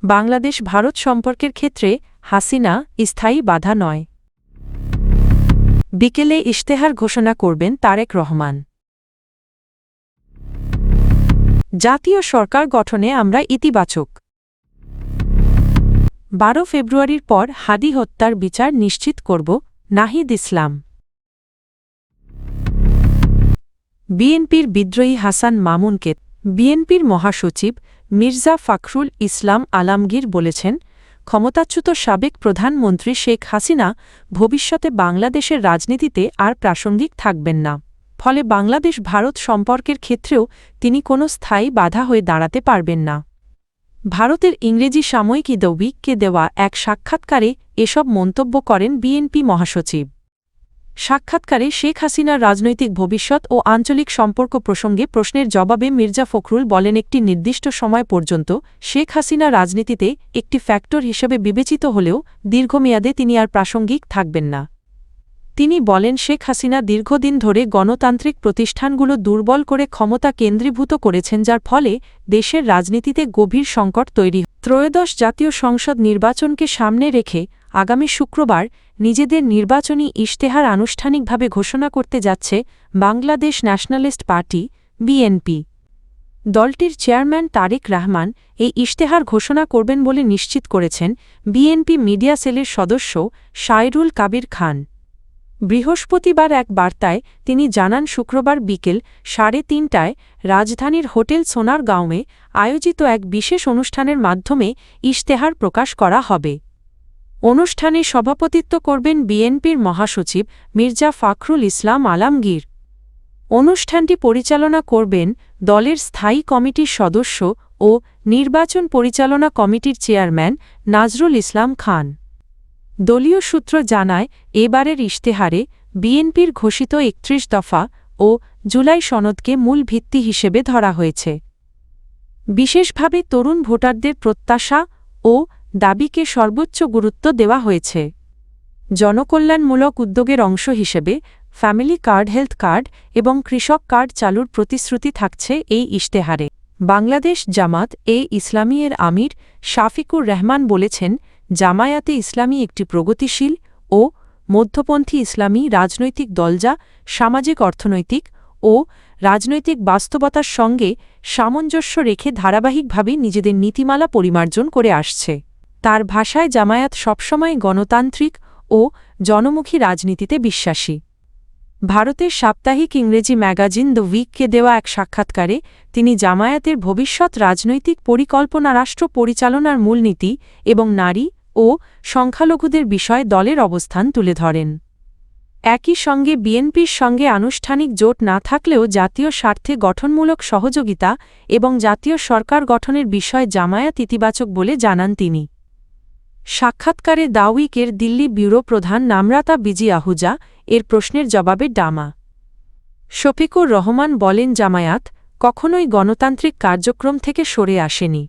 বাংলাদেশ ভারত সম্পর্কের ক্ষেত্রে হাসিনা স্থায়ী বাধা নয়। বিকেলে ইশতেহার ঘোষণা করবেন তারেক রহমান। জাতীয় সরকার গঠনে আমরা ইতিবাচক। 12 ফেব্রুয়ারির পর হাদি হত্যার বিচার নিশ্চিত করব, নাহিদ ইসলাম। বিএনপির বিদ্রোহী হাসান মামুনকে বিএনপির মহাসচিব মির্জা ফখরুল ইসলাম আলমগীর বলেছেন, ক্ষমতাচ্যুত সাবেক প্রধানমন্ত্রী শেখ হাসিনা ভবিষ্যতে বাংলাদেশের রাজনীতিতে আর প্রাসঙ্গিক থাকবেন না। ফলে বাংলাদেশ ভারত সম্পর্কের ক্ষেত্রেও তিনি কোনো স্থায়ী বাধা হয়ে দাঁড়াতে পারবেন না। ভারতের ইংরেজি সাময়িকী দ্য উইককে দেওয়া এক সাক্ষাৎকারে এসব মন্তব্য করেন বিএনপি মহাসচিব। সাক্ষাৎকারে শেখ হাসিনার রাজনৈতিক ভবিষ্যৎ ও আঞ্চলিক সম্পর্ক প্রসঙ্গে প্রশ্নের জবাবে মির্জা ফখরুল বলেন, একটি নির্দিষ্ট সময় পর্যন্ত শেখ হাসিনা রাজনীতিতে একটি ফ্যাক্টর হিসেবে বিবেচিত হলেও দীর্ঘমেয়াদে তিনি আর প্রাসঙ্গিক থাকবেন না। তিনি বলেন, শেখ হাসিনা দীর্ঘদিন ধরে গণতান্ত্রিক প্রতিষ্ঠানগুলো দুর্বল করে ক্ষমতা কেন্দ্রীভূত করেছেন, যার ফলে দেশের রাজনীতিতে গভীর সংকট তৈরি। ত্রয়োদশ জাতীয় সংসদ নির্বাচনকে সামনে রেখে আগামী শুক্রবার নিজেদের নির্বাচনী ইশতেহার আনুষ্ঠানিকভাবে ঘোষণা করতে যাচ্ছে বাংলাদেশ ন্যাশনালিস্ট পার্টি বিএনপি। দলটির চেয়ারম্যান তারেক রহমান এই ইশতেহার ঘোষণা করবেন বলে নিশ্চিত করেছেন বিএনপি মিডিয়া সেলের সদস্য শায়রুল কাবির খান। বৃহস্পতিবার এক বার্তায় তিনি জানান, শুক্রবার বিকেল 3:30টায় রাজধানীর হোটেল সোনারগাঁওয়ে আয়োজিত এক বিশেষ অনুষ্ঠানের মাধ্যমে ইশতেহার প্রকাশ করা হবে। অনুষ্ঠানে সভাপতিত্ব করবেন বিএনপির মহাসচিব মির্জা ফখরুল ইসলাম আলমগীর। অনুষ্ঠানটি পরিচালনা করবেন দলের স্থায়ী কমিটির সদস্য ও নির্বাচন পরিচালনা কমিটির চেয়ারম্যান নাজরুল ইসলাম খান। দলীয় সূত্র জানায়, এবারের ইশতেহারে বিএনপির ঘোষিত 31 দফা ও জুলাই সনদকে মূল ভিত্তি হিসেবে ধরা হয়েছে। বিশেষভাবে তরুণ ভোটারদের প্রত্যাশা ও দাবিকে সর্বোচ্চ গুরুত্ব দেওয়া হয়েছে। জনকল্যাণমূলক উদ্যোগের অংশ হিসেবে ফ্যামিলি কার্ড, হেলথ কার্ড এবং কৃষক কার্ড চালুর প্রতিশ্রুতি থাকছে এই ইশতেহারে। বাংলাদেশ জামাত ইসলামী এর আমির শাফিকুর রহমান বলেছেন, জামায়াতে ইসলামী একটি প্রগতিশীল ও মধ্যপন্থী ইসলামী রাজনৈতিক দল যা সামাজিক, অর্থনৈতিক ও রাজনৈতিক বাস্তবতার সঙ্গে সামঞ্জস্য রেখে ধারাবাহিকভাবে নিজেদের নীতিমালা পরিমার্জন করে আসছে। তার ভাষায়, জামায়াত সবসময় গণতান্ত্রিক ও জনমুখী রাজনীতিতে বিশ্বাসী। ভারতের সাপ্তাহিক ইংরেজি ম্যাগাজিন দ্য উইককে দেওয়া এক সাক্ষাৎকারে তিনি জামায়াতের ভবিষ্যৎ রাজনৈতিক পরিকল্পনা, রাষ্ট্র পরিচালনার মূলনীতি এবং নারী ও সংখ্যালঘুদের বিষয়ে দলের অবস্থান তুলে ধরেন। একই সঙ্গে বিএনপির সঙ্গে আনুষ্ঠানিক জোট না থাকলেও জাতীয় স্বার্থে গঠনমূলক সহযোগিতা এবং জাতীয় সরকার গঠনের বিষয়ে জামায়াত ইতিবাচক বলে জানান তিনি। সাক্ষাৎকারে দ্য উইকের দিল্লি ব্যুরো প্রধান নামরাতা বিজি আহুজা এর প্রশ্নের জবাবে ডামা শফিকুর রহমান বলেন, জামায়াত কখনোই গণতান্ত্রিক কার্যক্রম থেকে সরে আসেনি।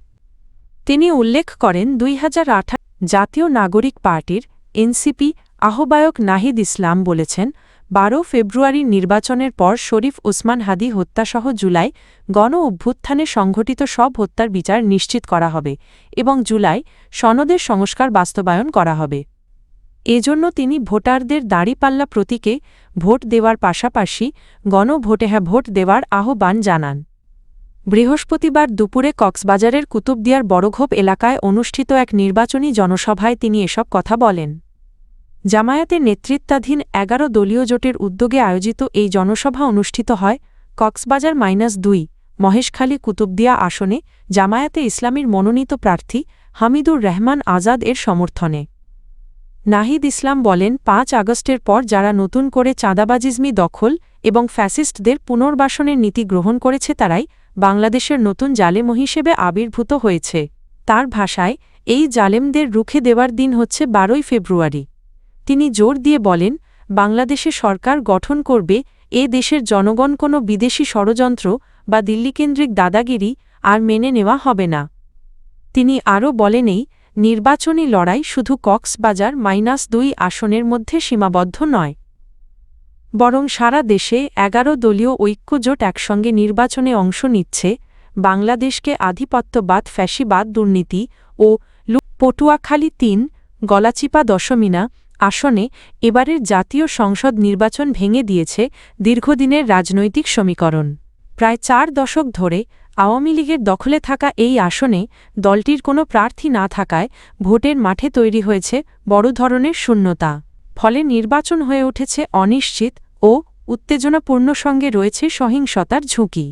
তিনি উল্লেখ করেন, 2018 জাতীয় নাগরিক পার্টির এনসিপি আহ্বায়ক নাহিদ ইসলাম বলেছেন, 12 ফেব্রুয়ারির নির্বাচনের পর শরীফ ওসমান হাদি হত্যাসহ জুলাই গণ অভ্যুত্থানে সংঘটিত সব হত্যার বিচার নিশ্চিত করা হবে এবং জুলাই সনদের সংস্কার বাস্তবায়ন করা হবে। এজন্য তিনি ভোটারদের দাঁড়িপাল্লা প্রতীকে ভোট দেওয়ার পাশাপাশি গণভোটে হ্যাঁ ভোট দেওয়ার আহ্বান জানান। বৃহস্পতিবার দুপুরে কক্সবাজারের কুতুবদিয়ার বড়ঘোপ এলাকায় অনুষ্ঠিত এক নির্বাচনী জনসভায় তিনি এসব কথা বলেন। জামায়াতের নেতৃত্বাধীন 11 দলীয় জোটের উদ্যোগে আয়োজিত এই জনসভা অনুষ্ঠিত হয় কক্সবাজার -2 মহেশখালী কুতুবদিয়া আসনে জামায়াতে ইসলামীর মনোনীত প্রার্থী হামিদুর রহমান আজাদ এর সমর্থনে। নাহিদ ইসলাম বলেন, 5 আগস্টের পর যারা নতুন করে চাঁদাবাজিজমি দখল এবং ফ্যাসিস্টদের পুনর্বাসনের নীতি গ্রহণ করেছে তারাই বাংলাদেশের নতুন জালেম হিসেবে আবির্ভূত হয়েছে। তার ভাষায়, এই জালেমদের রুখে দেওয়ার দিন হচ্ছে 12 ফেব্রুয়ারি। তিনি জোর দিয়ে বলেন, বাংলাদেশে সরকার গঠন করবে এ দেশের জনগণ কোনো বিদেশি ষড়যন্ত্র বা দিল্লিকেন্দ্রিক দাদাগিরি আর মেনে নেওয়া হবে না। তিনি আরও বলেন, এই নির্বাচনী লড়াই শুধু কক্সবাজার -2 আসনের মধ্যে সীমাবদ্ধ নয়, বরং সারা দেশে 11 দলীয় ঐক্যজোট একসঙ্গে নির্বাচনে অংশ নিচ্ছে। বাংলাদেশকে আধিপত্যবাদ, ফ্যাসিবাদ, দুর্নীতি ও ও পটুয়াখালী ৩ গলাচিপা দশমিনা আসনে এবারের জাতীয় সংসদ নির্বাচন ভেঙে দিয়েছে দীর্ঘদিনের রাজনৈতিক সমীকরণ। প্রায় ৪ দশক ধরে আওয়ামী লীগের দখলে থাকা এই আসনে দলটির কোনো প্রার্থী না থাকায় ভোটের মাঠে তৈরি হয়েছে বড় ধরনের শূন্যতা। ফলে নির্বাচন হয়ে উঠেছে অনিশ্চিত ও উত্তেজনাপূর্ণ, সঙ্গে রয়েছে সহিংসতার ঝুঁকি।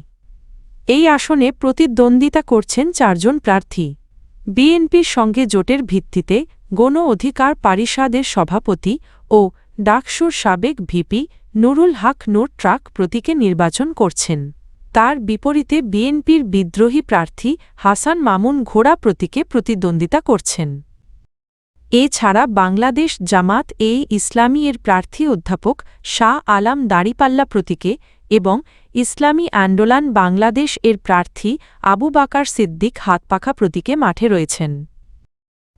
এই আসনে প্রতিদ্বন্দ্বিতা করছেন ৪ জন প্রার্থী। বিএনপির সঙ্গে জোটের ভিত্তিতে গণ অধিকার পরিষদের সভাপতি ও ডাকসুর সাবেক ভিপি নুরুল হক নূর ট্রাক প্রতীকে নির্বাচন করছেন। তার বিপরীতে বিএনপির বিদ্রোহী প্রার্থী হাসান মামুন ঘোড়া প্রতীকে প্রতিদ্বন্দ্বিতা করছেন। এছাড়া বাংলাদেশ জামাত-এ-ইসলামী এর প্রার্থী অধ্যাপক শাহ আলম দাঁড়িপাল্লা প্রতীকে এবং ইসলামী আন্দোলন বাংলাদেশ এর প্রার্থী আবু বাকার সিদ্দিক হাতপাখা প্রতীকে মাঠে রয়েছেন।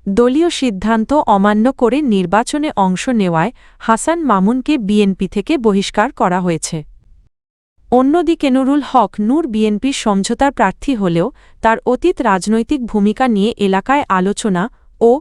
দলীয় সিদ্ধান্ত অমান্য করে নির্বাচনে অংশ নেওয়ায় হাসান মামুনকে বিএনপি থেকে বহিষ্কার করা হয়েছে। অন্যদিকে নুরুল হক নূর বিএনপির সমঝোতার প্রার্থী হলেও তার অতীত রাজনৈতিক ভূমিকা নিয়ে এলাকায় আলোচনা ও